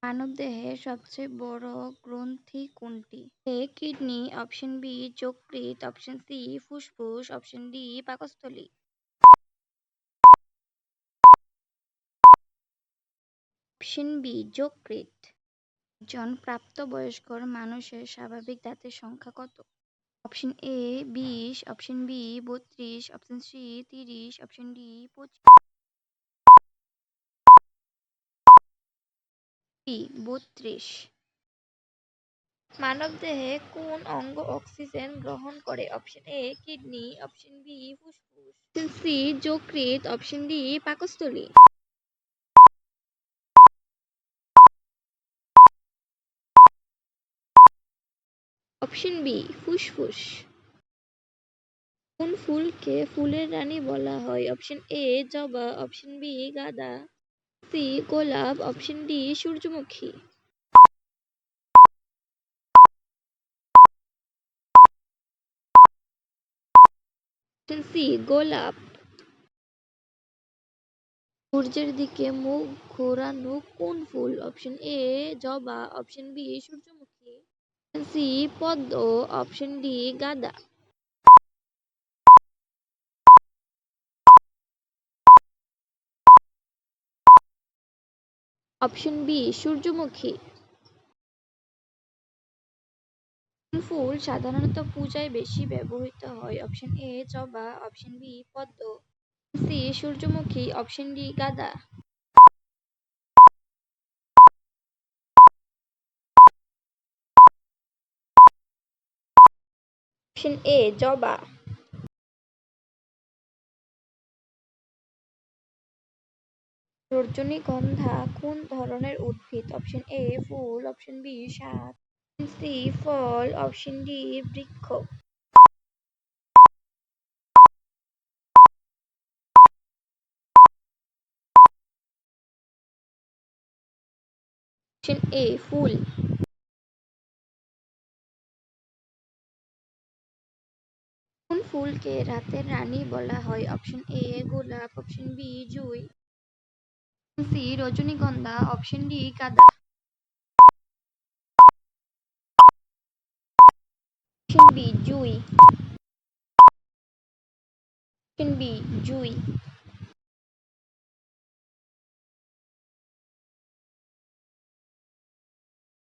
মানবদেহের সবচেয়ে বড় গ্রন্থি কোনটি? এ কিডনি, অপশন বি যকৃৎ, অপশন সি ফুসফুস, অপশন ডি পাকস্থলী। অপশন বি যকৃৎ। একজন প্রাপ্তবয়স্ক মানুষের স্বাভাবিক দাঁতের সংখ্যা কত? Option A 20, option B 32, option C 30, option D 25। 32। মানবদেহে কোন অঙ্গ অক্সিজেন গ্রহণ করে? Option A kidney, option B ফুসফুস, অপশন সি যকৃৎ, অপশন ডি পাকস্থলী। অপশন বি ফুসফুস। কোন ফুলকে ফুলের রানী বলা হয়? অপশন এ জবা, অপশন বি গাঁদা, সি গোলাপ, অপশন ডি সূর্যমুখী। অপশন সি গোলাপ। সূর্যের দিকে মুখ ঘোরানো কোন ফুল? অপশন এ জবা, অপশন বি সূর্যমুখী, অপশন সি পদ্ম, অপশন ডি গাঁদা। অপশন বি সূর্যমুখী। কোন ফুল সাধারণত পূজায় বেশি ব্যবহৃত হয়? অপশন এ জবা, অপশন বি পদ্ম, সি সূর্যমুখী, অপশন ডি গাঁদা। অপশন এ জবা। রজনীগন্ধা কোন ধরনের উদ্ভিদ? অপশন এ ফুল, অপশন বি শাক, অপশন সি ফল, অপশন ডি বৃক্ষ। অপশন এ ফুল। কোন ফুলকে রাতের রানী বলা হয়? অপশন এ গোলাপ, অপশন বি জুঁই, অপশন সি রজনীগন্ধা, অপশন ডি গাঁদা। অপশন বি জুঁই। অপশন বি জুঁই।